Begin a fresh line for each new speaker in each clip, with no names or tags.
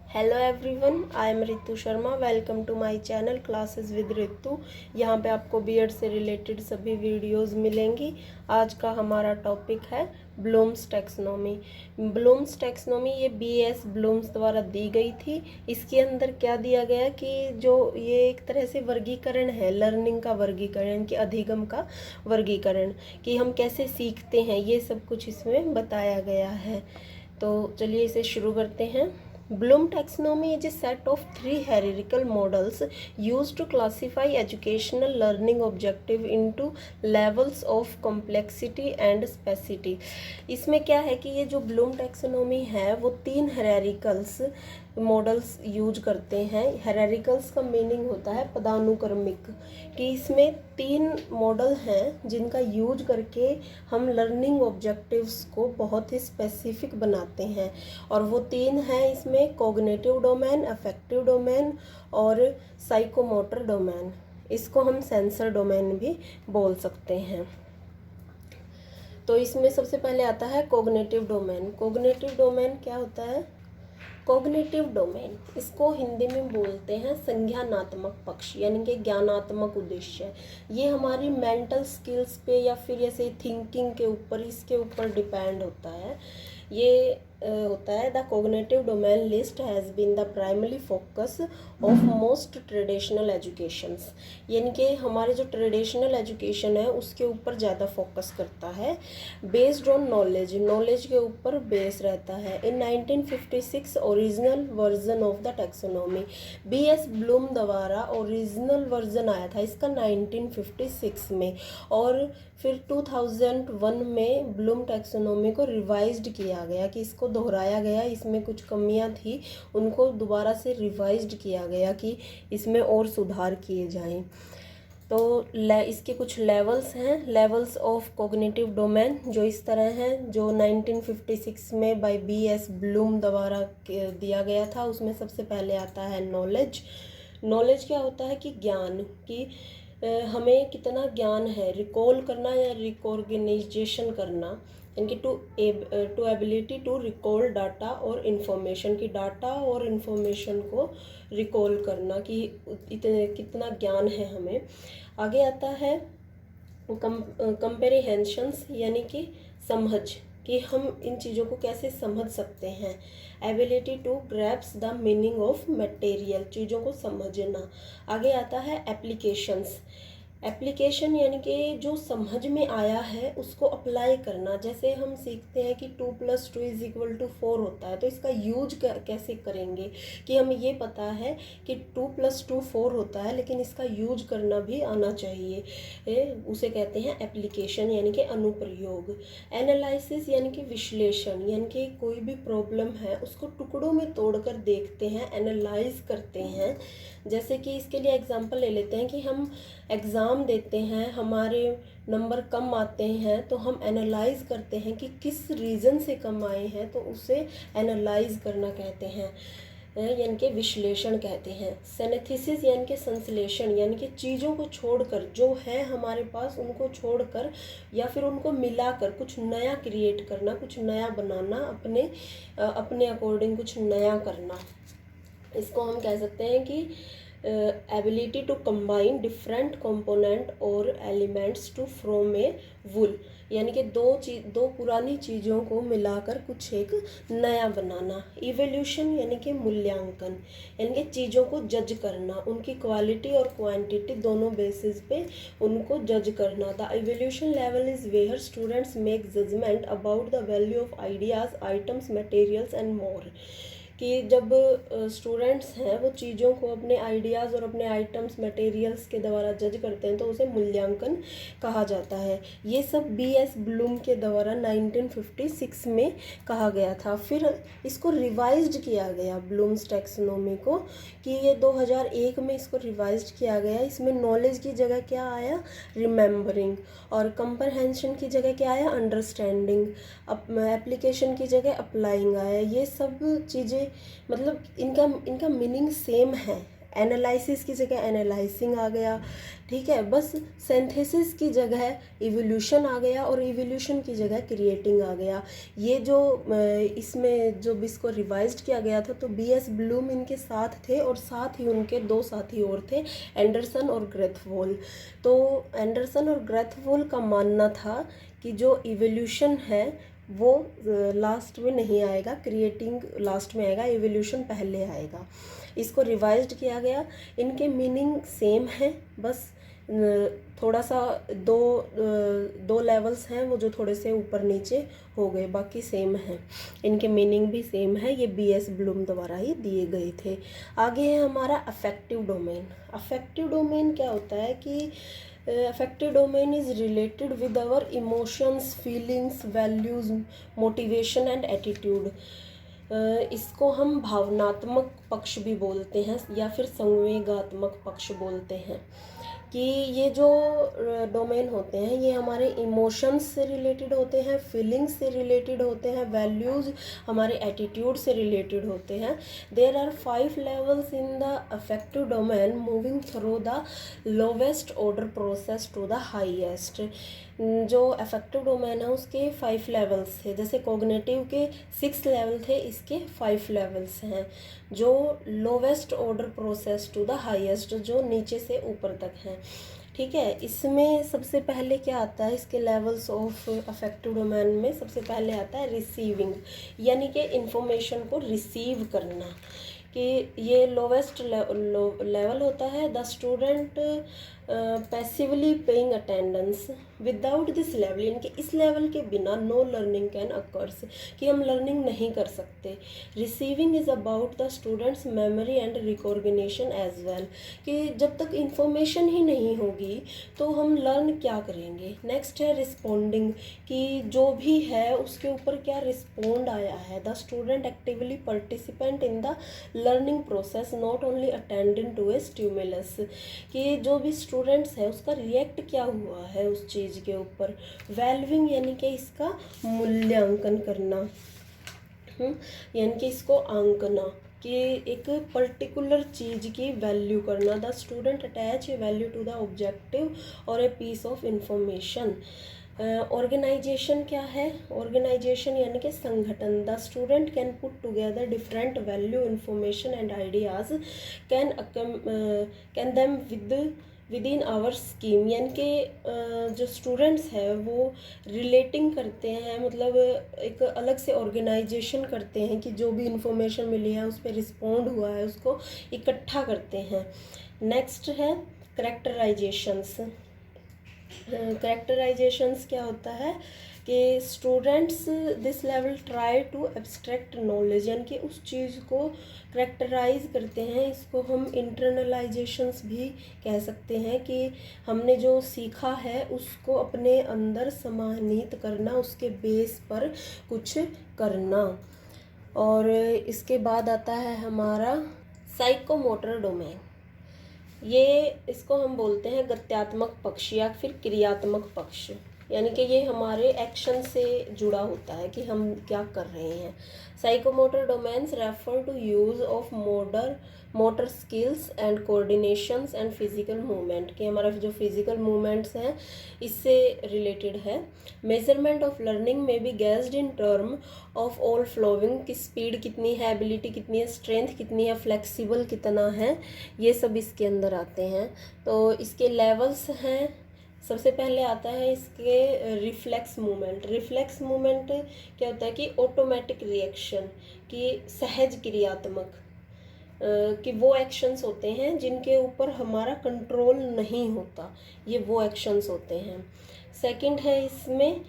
Hello everyone, I am Ritu Sharma. Welcome to my channel classes with Ritu. यहाँ पे आपको BEd से रिलेटेड सभी वीडियोस मिलेंगी। आज का हमारा टॉपिक है ब्लूम्स टैक्सोनॉमी। ब्लूम्स टैक्सोनॉमी ये बीएस ब्लूम्स द्वारा दी गई थी। इसके अंदर क्या दिया गया कि जो ये एक तरह से वर्गीकरण है, लर्निंग का वर्गीकरण, कि अधिगम का वर्गीकरण, कि हम कैसे सीखते हैं, ये सब कुछ इसमें बताया गया है। तो चलिए इसे शुरू करते हैं। Bloom taxonomy is a set of three hierarchical models used to classify educational learning objective into levels of complexity and specificity। इसमें क्या है कि ये जो ब्लूम टैक्सोनॉमी है वो तीन हायरार्किकल्स मॉडल्स यूज करते हैं। हायरार्किकल्स का मीनिंग होता है पदानुक्रमिक, कि इसमें तीन मॉडल हैं जिनका यूज करके हम लर्निंग ऑब्जेक्टिव्स को बहुत ही स्पेसिफिक बनाते हैं। और वो तीन हैं इसमें कॉग्निटिव डोमेन, अफेक्टिव डोमेन और साइकोमोटर डोमेन। इसको हम सेंसर डोमेन भी बोल सकते हैं। तो इसमें सबसे पहले आता है कॉग्निटिव डोमेन। कॉग्निटिव डोमेन क्या होता है? कॉग्निटिव डोमेन, इसको हिंदी में बोलते हैं संज्ञानात्मक पक्ष, यानी कि ज्ञानात्मक उद्देश्य। ये हमारी मेंटल स्किल्स पे या फिर ऐसे थिंकिंग के ऊपर, इसके ऊपर डिपेंड होता है। ये होता है the cognitive domain list has been the primary focus of most traditional educations, यानी कि हमारे जो ट्रेडिशनल एजुकेशन है उसके ऊपर ज़्यादा फोकस करता है। बेस्ड ऑन नॉलेज, नॉलेज के ऊपर बेस रहता है। In 1956 original version of the taxonomy, BS Bloom द्वारा ओरिजिनल वर्जन आया था इसका 1956 में, और फिर 2001 में ब्लूम टैक्सोनॉमी को रिवाइज्ड किया गया, कि इसको दोहराया गया, इसमें कुछ कमियां थी उनको दोबारा से रिवाइज्ड किया गया कि इसमें और सुधार किए जाएं। तो इसके कुछ लेवल्स हैं, लेवल्स ऑफ कॉग्निटिव डोमेन, जो इस तरह हैं, जो 1956 में बाय बीएस ब्लूम द्वारा दिया गया था। उसमें सबसे पहले आता है नॉलेज। नॉलेज क्या होता है कि ज्ञान, कि हमें कितना ज्ञान है, रिकॉल करना या रिकॉर्गनाइजेशन करना, यानी कि to ability to recall data और इन्फॉर्मेशन, की डाटा और इन्फॉर्मेशन को रिकॉल करना, कि इतने कितना ज्ञान है हमें। आगे आता है कंपेरिहेंशंस, यानी कि समझ, कि हम इन चीज़ों को कैसे समझ सकते हैं। Ability to grasp the meaning of material, चीज़ों को समझना। आगे आता है एप्लीकेशंस। एप्लीकेशन यानी कि जो समझ में आया है उसको अप्लाई करना। जैसे हम सीखते हैं कि 2+2=4 होता है, तो इसका यूज कैसे करेंगे, कि हमें ये पता है कि 2+2 4 होता है, लेकिन इसका यूज करना भी आना चाहिए। उसे कहते हैं एप्लीकेशन, यानी कि अनुप्रयोग। एनालिसिस यानी कि विश्लेषण, यानी कि कोई भी प्रॉब्लम है उसको टुकड़ों में तोड़कर देखते हैं, एनालाइज करते हैं। जैसे कि इसके लिए एग्जांपल ले लेते हैं कि हम एग्ज़ाम देते हैं, हमारे नंबर कम आते हैं, तो हम एनालाइज करते हैं कि किस रीज़न से कम आए हैं, तो उसे एनालाइज करना कहते हैं, यानी कि विश्लेषण कहते हैं। सिंथेसिस यानी कि संश्लेषण, यानी कि चीज़ों को छोड़कर, जो है हमारे पास उनको छोड़कर या फिर उनको मिलाकर कुछ नया क्रिएट करना, कुछ नया बनाना, अपने अकॉर्डिंग कुछ नया करना। इसको हम कह सकते हैं कि ability to combine different component और elements to from a whole, यानी कि दो पुरानी चीज़ों को मिलाकर कुछ एक नया बनाना। इवोल्यूशन यानी कि मूल्यांकन, यानी कि चीज़ों को जज करना, उनकी क्वालिटी और क्वांटिटी दोनों बेसिस पे उनको जज करना। The evolution level is where students make judgement about the value of ideas, items, materials and more, कि जब स्टूडेंट्स हैं वो चीज़ों को अपने आइडियाज़ और अपने आइटम्स, मटेरियल्स के द्वारा जज करते हैं, तो उसे मूल्यांकन कहा जाता है। ये सब बीएस ब्लूम के द्वारा 1956 में कहा गया था। फिर इसको रिवाइज्ड किया गया ब्लूम्स टैक्सोनॉमी को, कि ये 2001 में इसको रिवाइज्ड किया गया। इसमें नॉलेज की जगह क्या आया? रिमेंबरिंग। और कंप्रहेंशन की जगह क्या आया? अंडरस्टैंडिंग। एप्लीकेशन की जगह अप्लाइंग आया। ये सब चीज़ें मतलब इनका मीनिंग सेम है, एनालिसिस की जगह एनालाइजिंग आ गया, ठीक है। बस सिंथेसिस की जगह इवोल्यूशन आ गया और इवोल्यूशन की जगह क्रिएटिंग आ गया। ये जो इसमें जो इसको रिवाइज्ड किया गया था तो बीएस ब्लूम इनके साथ थे और साथ ही उनके दो साथी और थे, एंडरसन और ग्रेथवोल। तो एंडरसन और ग्रेथवोल का मानना था कि जो इवोल्यूशन है वो लास्ट में नहीं आएगा, क्रिएटिंग लास्ट में आएगा, इवोल्यूशन पहले आएगा। इसको रिवाइज्ड किया गया। इनके मीनिंग सेम है, बस थोड़ा सा दो लेवल्स हैं वो जो थोड़े से ऊपर नीचे हो गए, बाकी सेम है, इनके मीनिंग भी सेम है। ये बीएस ब्लूम द्वारा ही दिए गए थे। आगे है हमारा अफेक्टिव डोमेन। अफेक्टिव डोमेन क्या होता है कि affective domain is related with our emotions, feelings, values, motivation and attitude. इसको हम भावनात्मक पक्ष भी बोलते हैं या फिर संवेगात्मक पक्ष बोलते हैं कि ये जो डोमेन होते हैं ये हमारे इमोशंस से रिलेटेड होते हैं, फीलिंग्स से रिलेटेड होते हैं, वैल्यूज़ हमारे एटीट्यूड से रिलेटेड होते हैं। There are 5 levels in the affective domain moving through the lowest order process to the highest. जो अफेक्टिव डोमेन है उसके 5 लेवल्स थे, जैसे कॉग्निटिव के 6 लेवल थे, इसके 5 लेवल्स हैं। जो lowest order process to the highest, जो नीचे से ऊपर तक है, ठीक है। इसमें सबसे पहले क्या आता है, इसके लेवल्स ऑफ अफेक्टिव डोमेन में सबसे पहले आता है रिसीविंग, यानी कि इंफॉर्मेशन को रिसीव करना, कि ये लोवेस्ट लेवल होता है। The student passively paying attendance without this level, यानी कि इस लेवल के बिना नो लर्निंग कैन अकर्स, कि हम लर्निंग नहीं कर सकते। Receiving is about the students memory and recognition as well, कि जब तक इंफॉर्मेशन ही नहीं होगी तो हम लर्न क्या करेंगे। नेक्स्ट है रिस्पोंडिंग, कि जो भी है उसके ऊपर क्या रिस्पोंड आया है। The student actively participant in the learning process not only attending to a stimulus, कि जो भी स्टूडेंट्स है उसका रिएक्ट क्या हुआ है उस चीज़ के ऊपर। वैल्यूइंग यानी कि इसका मूल्यांकन करना, यानी कि इसको आंकना, कि एक पर्टिकुलर चीज़ की वैल्यू करना। The student attach a value to the objective और a piece of information. Organization क्या है, ऑर्गेनाइजेशन यानी कि संगठन। The student can put together different value, information and ideas, can them within our scheme, यानी कि जो स्टूडेंट्स है वो रिलेटिंग करते हैं, मतलब एक अलग से ऑर्गेनाइजेशन करते हैं कि जो भी इंफॉर्मेशन मिली है उस पर रिस्पॉन्ड हुआ है उसको इकट्ठा करते हैं। नेक्स्ट है करेक्टराइजेशंस। करेक्टराइजेशंस क्या होता है कि students this level try to abstract knowledge, यानी कि उस चीज़ को करेक्टराइज करते हैं। इसको हम इंटरनलाइजेशंस भी कह सकते हैं, कि हमने जो सीखा है उसको अपने अंदर समाहित करना, उसके बेस पर कुछ करना। और इसके बाद आता है हमारा साइकोमोटर डोमेन। ये इसको हम बोलते हैं गत्यात्मक पक्ष या फिर क्रियात्मक पक्ष, यानी कि ये हमारे एक्शन से जुड़ा होता है कि हम क्या कर रहे हैं। Psychomotor domains refer to use of motor skills and coordinations and physical movement, कि हमारा जो फिजिकल मूवमेंट्स हैं इससे रिलेटेड है। मेजरमेंट ऑफ लर्निंग में be gauged in term of all flowing, की स्पीड कितनी है, एबिलिटी कितनी है, स्ट्रेंथ कितनी है, फ्लेक्सिबल कितना है, ये सब इसके अंदर आते हैं। तो इसके लेवल्स हैं। सबसे पहले आता है इसके रिफ्लेक्स मूवमेंट। रिफ्लेक्स मूवमेंट क्या होता है कि ऑटोमेटिक रिएक्शन, कि सहज क्रियात्मक, कि वो एक्शंस होते हैं जिनके ऊपर हमारा कंट्रोल नहीं होता, ये वो एक्शंस होते हैं। सेकंड है इसमें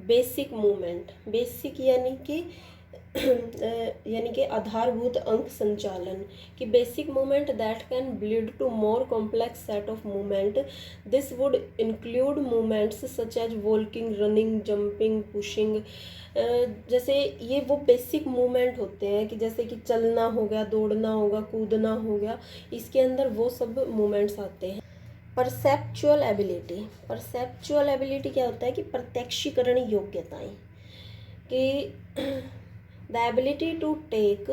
बेसिक मूवमेंट। बेसिक यानी कि आधारभूत अंक संचालन, कि basic movement that can bleed to more complex set of movement. This would include movements such as walking, running, jumping, pushing. जैसे ये वो बेसिक मूवमेंट होते हैं कि जैसे कि चलना हो गया, दौड़ना होगा, कूदना हो गया, इसके अंदर वो सब मूवमेंट्स आते हैं। Perceptual ability. परसेप्चुअल एबिलिटी क्या होता है कि प्रत्यक्षीकरण योग्यताएं, कि the ability to take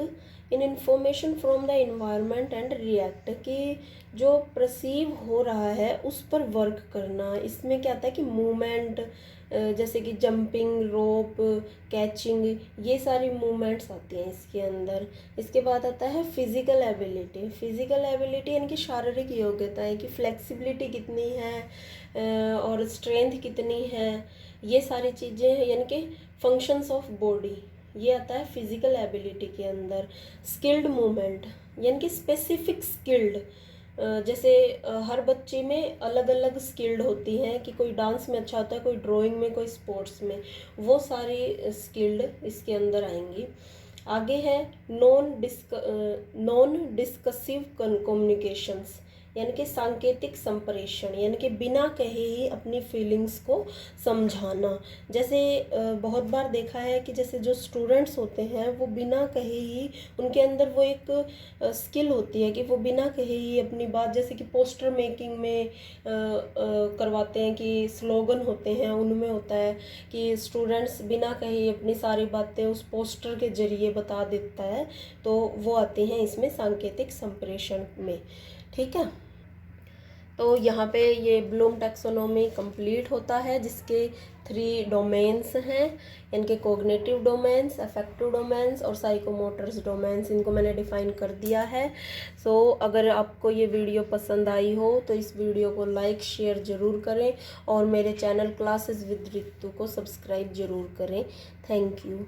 in information from the environment and react, कि जो परसीव हो रहा है उस पर वर्क करना। इसमें क्या आता है कि मूवमेंट, जैसे कि जंपिंग, रोप, कैचिंग, ये सारी मूवमेंट्स आती हैं इसके अंदर। इसके बाद आता है फिजिकल एबिलिटी। फिजिकल एबिलिटी यानी कि शारीरिक योग्यता है कि फ्लेक्सिबिलिटी कितनी है और स्ट्रेंथ कितनी है, ये सारी चीज़ें यानी कि फंक्शंस ऑफ बॉडी, ये आता है फिजिकल एबिलिटी के अंदर। स्किल्ड मूवमेंट यानी कि स्पेसिफिक स्किल्ड, जैसे हर बच्चे में अलग अलग स्किल्ड होती हैं कि कोई डांस में अच्छा होता है, कोई ड्राइंग में, कोई स्पोर्ट्स में, वो सारी स्किल्ड इसके अंदर आएंगी। आगे है नॉन डिस्कसिव कम्युनिकेशंस, यानी कि सांकेतिक संप्रेषण, यानी कि बिना कहे ही अपनी फीलिंग्स को समझाना। जैसे बहुत बार देखा है कि जैसे जो स्टूडेंट्स होते हैं वो बिना कहे ही, उनके अंदर वो एक स्किल होती है कि वो बिना कहे ही अपनी बात, जैसे कि पोस्टर मेकिंग में करवाते हैं कि स्लोगन होते हैं, उनमें होता है कि स्टूडेंट्स बिना कहे ही अपनी सारी बातें उस पोस्टर के जरिए बता देता है, तो वो आते हैं इसमें सांकेतिक संप्रेषण में। ठीक है, तो यहाँ पे ये ब्लूम टैक्सोनॉमी कंप्लीट होता है, जिसके 3 डोमेन्स हैं, इनके कॉग्निटिव डोमेन्स, अफेक्टिव डोमेन्स और साइकोमोटर्स डोमेन्स, इनको मैंने डिफाइन कर दिया है। सो अगर आपको ये वीडियो पसंद आई हो तो इस वीडियो को लाइक शेयर ज़रूर करें और मेरे चैनल क्लासेस विद रितु को सब्सक्राइब ज़रूर करें। Thank you.